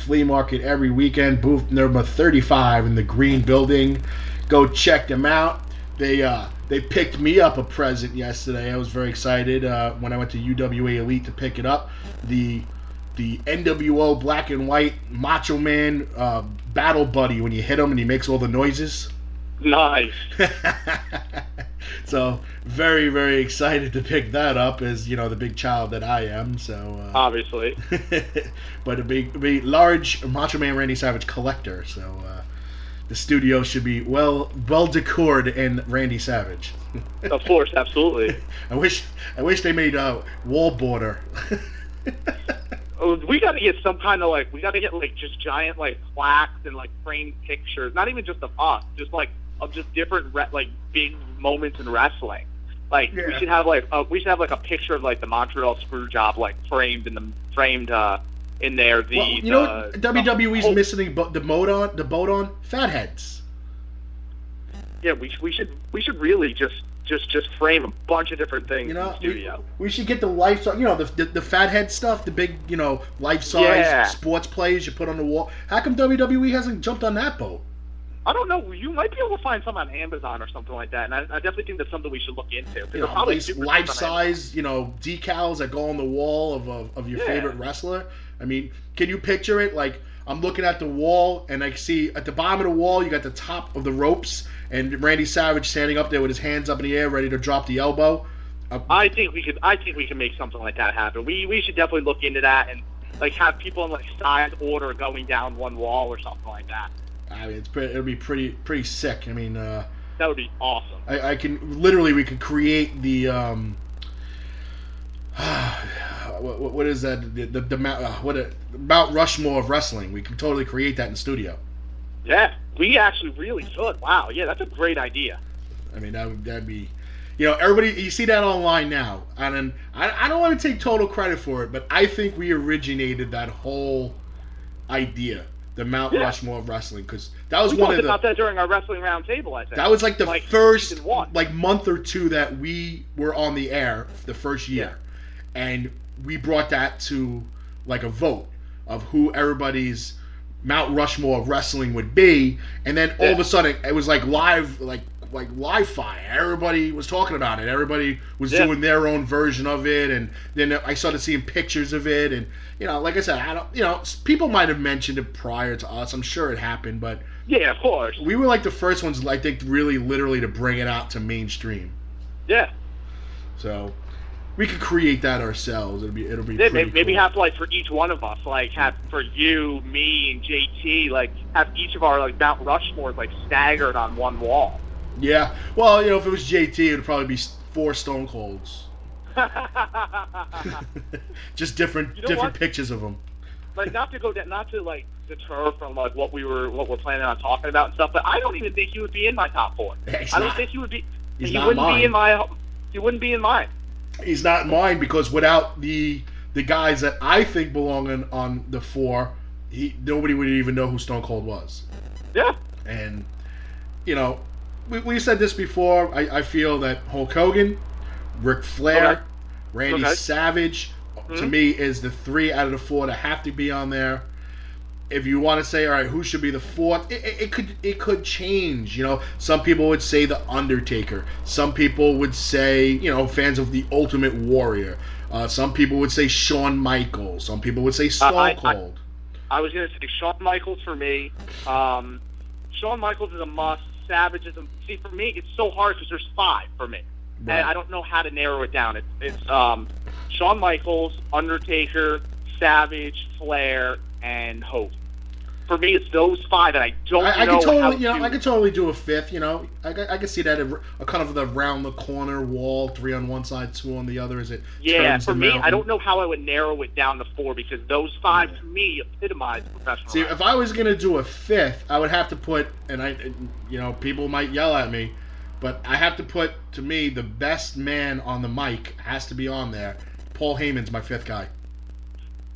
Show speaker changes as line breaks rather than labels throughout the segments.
flea market every weekend. Booth number 35 in the Green Building. Go check them out. They picked me up a present yesterday. I was very excited when I went to UWA Elite to pick it up. The NWO Black and White Macho Man Battle Buddy, when you hit him and he makes all the noises.
Nice.
So very, very excited to pick that up, as the big child that I am. So
obviously,
but a big large Macho Man Randy Savage collector. So the studio should be well decored in Randy Savage.
Of course, absolutely.
I wish they made wall border.
We got to get some kind of just giant plaques and framed pictures. Not even just of us, just of just different big moments in wrestling. We should have a picture of the Montreal Screwjob framed in there.
What WWE's missing the boat on Fatheads.
Yeah, we should really just frame a bunch of different things in the studio.
We should get the life size, the Fathead stuff, the big, life size sports plays you put on the wall. How come WWE hasn't jumped on that boat?
I don't know. You might be able to find some on Amazon or something like that, and I definitely think that's something we should look into.
Life size, decals that go on the wall of your favorite wrestler. I mean, can you picture it? I'm looking at the wall, and I see at the bottom of the wall, you got the top of the ropes, and Randy Savage standing up there with his hands up in the air, ready to drop the elbow.
I think we can make something like that happen. We should definitely look into that and have people in size order going down one wall or something like that.
I mean, it'll be pretty sick. I mean,
that would be awesome.
We could create the what is that? The Mount Rushmore of wrestling. We can totally create that in the studio.
Yeah, we actually really could. Wow, yeah, that's a great idea.
I mean, that'd be, everybody. You see that online now, and I don't want to take total credit for it, but I think we originated that whole idea. The Mount Rushmore of wrestling, because that was one of the.
We talked about that during our wrestling roundtable. I think
that was the first month or two that we were on the air the first year, and we brought that to a vote of who everybody's Mount Rushmore of wrestling would be, and then all of a sudden it was live, live fire. Everybody was talking about it. Everybody was doing their own version of it, and then I started seeing pictures of it, and like I said, I don't, people might have mentioned it prior to us. I'm sure it happened, but
yeah, of course,
we were the first ones, I think, really, literally to bring it out to mainstream.
Yeah.
So we could create that ourselves. It'll be
maybe
cool.
have for each one of us, have for you, me, and JT, have each of our Mount Rushmores staggered on one wall.
Yeah, well, if it was JT, it would probably be 4 Stone Colds. Just different pictures of them.
Not to deter from what we're planning on talking about and stuff, but I don't even think he would be in my top 4. I don't think he would be. He wouldn't be in mine.
He's not in mine because without the guys that I think belong on the 4, nobody would even know who Stone Cold was.
Yeah.
And we said this before. I feel that Hulk Hogan, Ric Flair, Randy Savage, to me, is the 3 out of the 4 that have to be on there. If you want to say, all right, who should be the 4th? It could change. Some people would say the Undertaker. Some people would say, fans of the Ultimate Warrior. Some people would say Shawn Michaels. Some people would say Stone Cold.
I was going to say Shawn Michaels for me. Shawn Michaels is a must. Savage is see, for me, it's so hard because there's 5 for me. Right. And I don't know how to narrow it down. It's Shawn Michaels, Undertaker, Savage, Flair, and Hope. For me, it's those 5, and I don't know.
I could totally do a 5th. I could see that a kind of the round the corner wall, 3 on one side, 2 on the other. As it
for me, I don't know how I would narrow it down to 4 because those 5 to me epitomize professional.
See, if I was gonna do a 5th, I would have to put, people might yell at me, but I have to put, to me, the best man on the mic has to be on there. Paul Heyman's my 5th guy.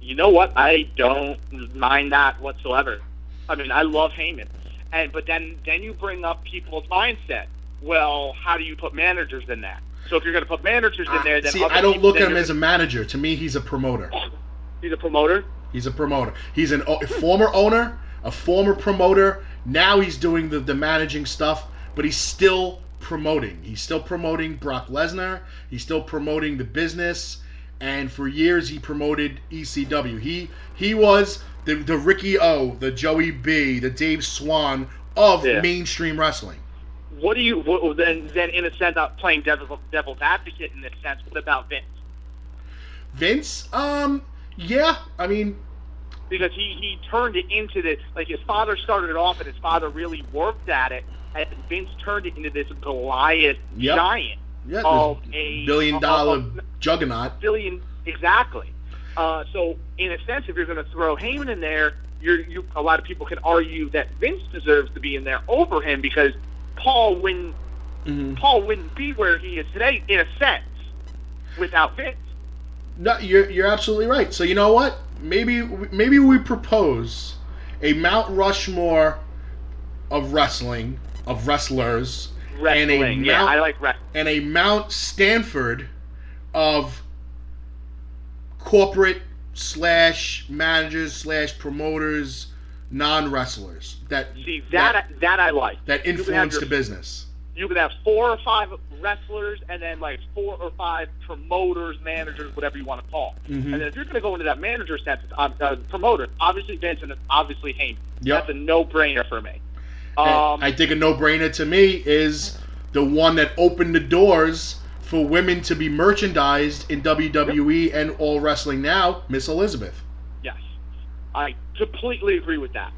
You know what? I don't mind that whatsoever. I mean, I love Heyman, but then you bring up people's mindset. Well, how do you put managers in that? So if you're going to put managers in there, then
I don't look at him as a manager. To me, he's a promoter.
He's a promoter.
He's a promoter. He's a former owner, a former promoter. Now he's doing the managing stuff, but he's still promoting. He's still promoting Brock Lesnar. He's still promoting the business. And for years he promoted ECW. He was the Ricky O, the Joey B, the Dave Swan of mainstream wrestling.
What do you then in a sense, playing devil's advocate in this sense? What about Vince?
Vince, yeah, I mean,
because he turned it into this, like his father started it off, and his father really worked at it, and Vince turned it into this Goliath giant of a
billion-dollar juggernaut.
Exactly. So in a sense, if you're going to throw Heyman in there, a lot of people can argue that Vince deserves to be in there over him because Paul wouldn't be where he is today in a sense without Vince.
No, you're absolutely right. So you know what? Maybe we propose a Mount Rushmore of wrestling, of wrestlers,
and I like wrestling,
and a Mount Stanford of corporate / managers / promoters, non-wrestlers that
I like
that influence the business.
You could have 4 or 5 wrestlers and then like 4 or 5 promoters, managers, whatever you want to call. Mm-hmm. And then if you're going to go into that manager sense, promoter, obviously Vince and obviously Heyman. Yep. That's a no-brainer for me.
I think a no-brainer to me is the one that opened the doors for women to be merchandised in WWE and All Wrestling Now, Miss Elizabeth.
Yes. I completely agree with that.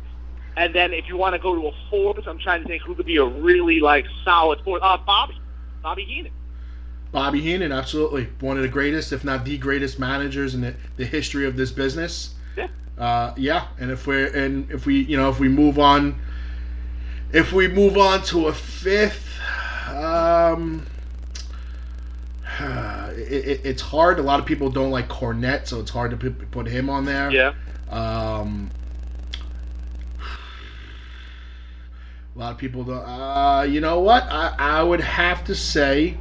And then if you want to go to a fourth, I'm trying to think who could be a really solid fourth. Bobby Heenan.
Bobby Heenan, absolutely. One of the greatest, if not the greatest managers in the history of this business.
Yeah.
And if we move on to a fifth, it's hard. A lot of people don't like Cornette, so it's hard to put him on there.
Yeah.
A lot of people don't. You know what? I would have to say,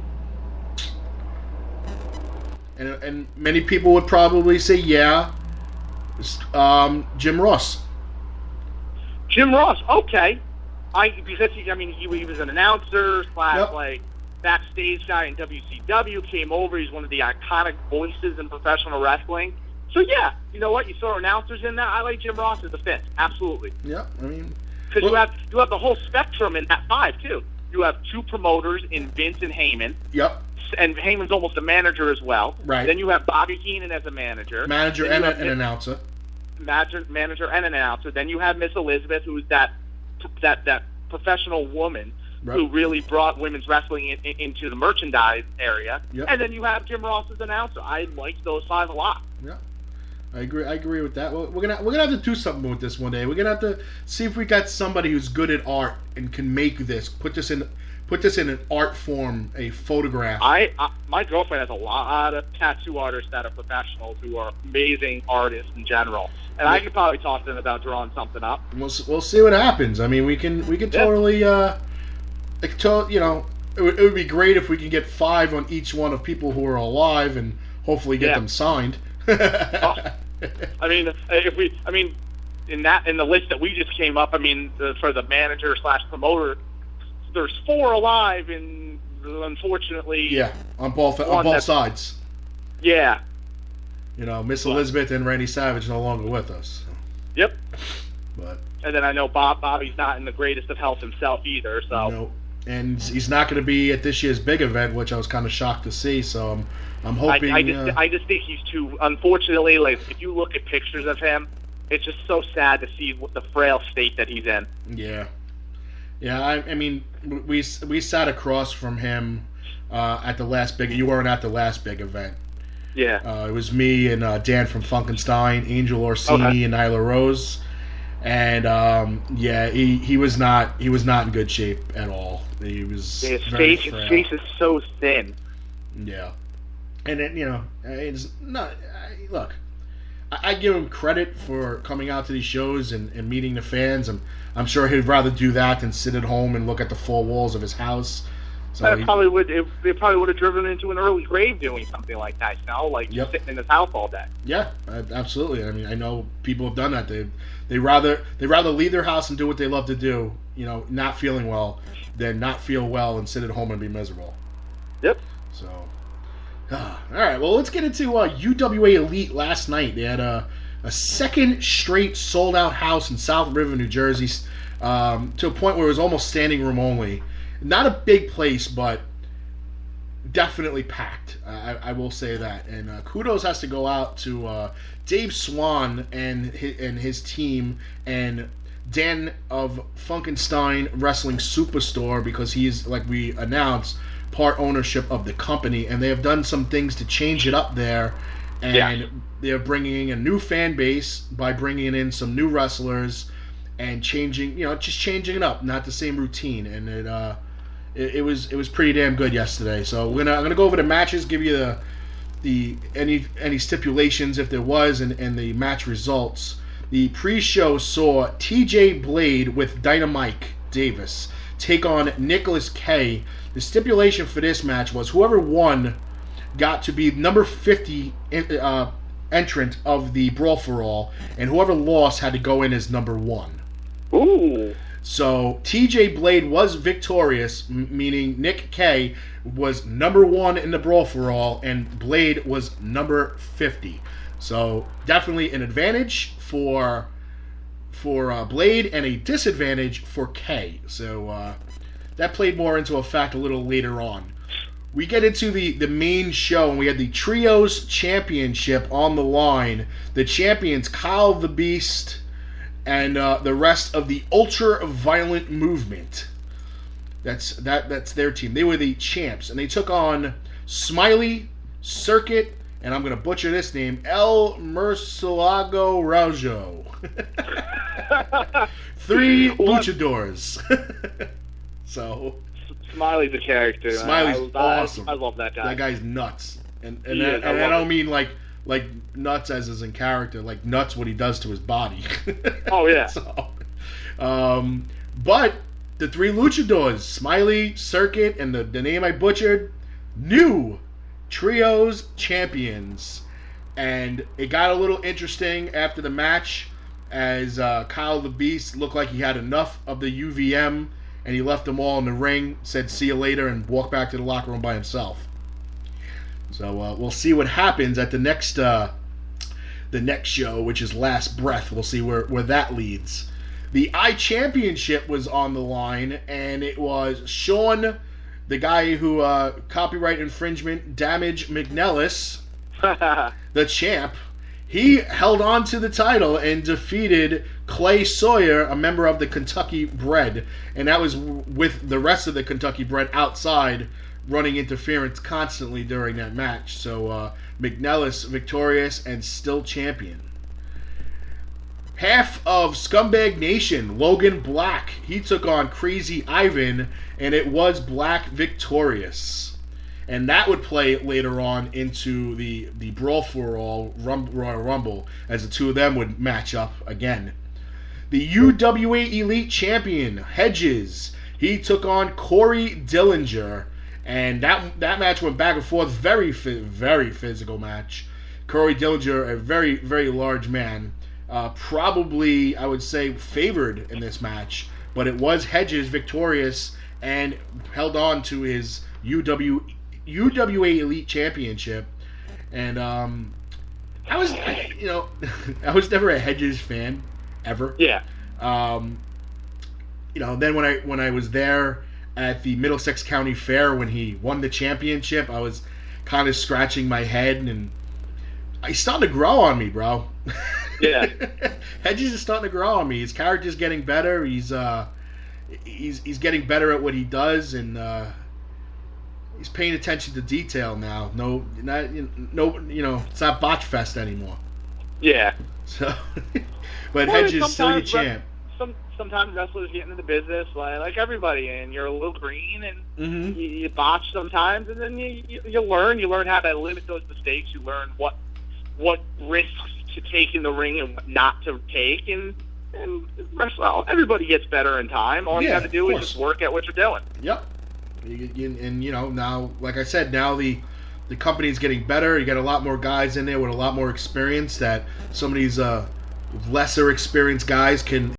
and many people would probably say, Jim Ross.
Jim Ross, okay. Because he was an announcer / backstage guy in WCW. Came over. He's one of the iconic voices in professional wrestling. So yeah, you know what? You throw announcers in there. I like Jim Ross as the fifth. Absolutely.
Yeah, I mean.
Because you have the whole spectrum in that 5 too. You have 2 promoters in Vince and Heyman.
Yep.
And Heyman's almost a manager as well.
Right.
Then you have Bobby Heenan as a manager.
Manager and an announcer.
Manager and an announcer. Then you have Miss Elizabeth, who's that professional woman who really brought women's wrestling into the merchandise area.
Yep.
And then you have Jim Ross as announcer. I like those 5 a lot.
Yeah. I agree with that. Well, we're gonna have to do something with this one day. We're gonna have to see if we got somebody who's good at art and can make this, put this in an art form, a photograph.
My girlfriend has a lot of tattoo artists that are professionals who are amazing artists in general, and I could probably talk to them about drawing something up.
We'll see what happens. I mean, we can totally it would be great if we can get 5 on each one of people who are alive and hopefully get them signed.
I mean, in the list that we just came up, for the manager / promoter, there's 4 alive, and unfortunately,
on both sides.
Yeah.
Miss Elizabeth and Randy Savage no longer with us. So.
Yep.
And
then I know Bobby's not in the greatest of health himself either. So.
No. And he's not going to be at this year's big event, which I was kind of shocked to see. So I'm hoping.
I just think he's too. Unfortunately, if you look at pictures of him, it's just so sad to see the frail state that he's in.
Yeah. I mean, we sat across from him at the last big. You weren't at the last big event.
Yeah.
It was me and Dan from Funkenstein, Angel Orsini, and Nyla Rose. And he was not in good shape at all. He was
his face is so thin.
Yeah, and then it's not. Look, I give him credit for coming out to these shows and meeting the fans. I'm sure he'd rather do that than sit at home and look at the 4 walls of his house. So
It probably would have driven him into an early grave doing something like that. Like sitting in his house all day.
Yeah, absolutely. I mean, I know people have done that. They rather leave their house and do what they love to do. Not feeling well, than not feel well and sit at home and be miserable.
Yep.
So, all right. Well, let's get into UWA Elite last night. They had a second straight sold out house in South River, New Jersey, to a point where it was almost standing room only. Not a big place, but definitely packed. I will say that. And kudos has to go out to Dave Swan and his team, and Dan of Funkenstein Wrestling Superstore, because he's, like we announced, part ownership of the company, and they have done some things to change it up there. And they're bringing a new fan base by bringing in some new wrestlers and changing it up, not the same routine. And it was pretty damn good yesterday. So I'm gonna go over the matches, give you the any stipulations if there was, and the match results. The pre-show saw TJ Blade with Dynamite Davis take on Nicholas K. The stipulation for this match was whoever won got to be number 50 entrant of the Brawl for All, and whoever lost had to go in as number 1.
Ooh.
So TJ Blade was victorious, meaning Nick K was number 1 in the Brawl for All, and Blade was number 50. So definitely an advantage for Blade and a disadvantage for K. So that played more into effect a little later on. We get into the main show, and we had the Trios Championship on the line. The champions, Kyle the Beast, and the rest of the Ultra Violent Movement. That's their team. They were the champs, and they took on Smiley, Circuit, and I'm going to butcher this name, El Murcielago Raujo. 3 luchadors. So
Smiley's a character.
Smiley's awesome.
I love that guy.
That guy's nuts, and I don't mean like nuts as in character, like nuts what he does to his body.
Oh yeah.
So, but the 3 luchadors, Smiley, Circuit, and the name I butchered, new Trios champions, and it got a little interesting after the match as Kyle the Beast looked like he had enough of the UVM, and he left them all in the ring, said see you later, and walked back to the locker room by himself. So we'll see what happens at the next show, which is Last Breath. We'll see where that leads. The I-Championship was on the line, and it was Sean, the guy who copyright infringement Damage McNellis, the champ. He held on to the title and defeated Clay Sawyer, a member of the Kentucky Bred, and that was with the rest of the Kentucky Bred outside running interference constantly during that match. So McNellis victorious and still champion. Half of Scumbag Nation, Logan Black, he took on Crazy Ivan, and it was Black victorious. And that would play later on into the Brawl for All Royal Rumble, as the two of them would match up again. The UWA Elite Champion, Hedges, he took on Corey Dillinger, and that match went back and forth, very physical match. Corey Dillinger, a very, very large man, probably, I would say, favored in this match, but it was Hedges victorious and held on to his UWA Elite Championship. And I was never a Hedges fan ever.
Yeah.
Then when I was there at the Middlesex County Fair when he won the championship, I was kind of scratching my head, and he's starting to grow on me, bro.
Yeah.
Hedges is starting to grow on me. His character's getting better. He's getting better at what he does, and he's paying attention to detail now. It's not botch fest anymore.
Yeah.
So, but Hedges is still your champ.
Sometimes wrestlers get into the business like everybody, and you're a little green, and you botch sometimes, and then you learn. You learn how to limit those mistakes. You learn what risks to take in the ring and what not to take, and everybody gets better in time. All you got to do is just work at what you're doing.
Yep. And now, like I said, now the company is getting better. You got a lot more guys in there with a lot more experience that some of these lesser experienced guys can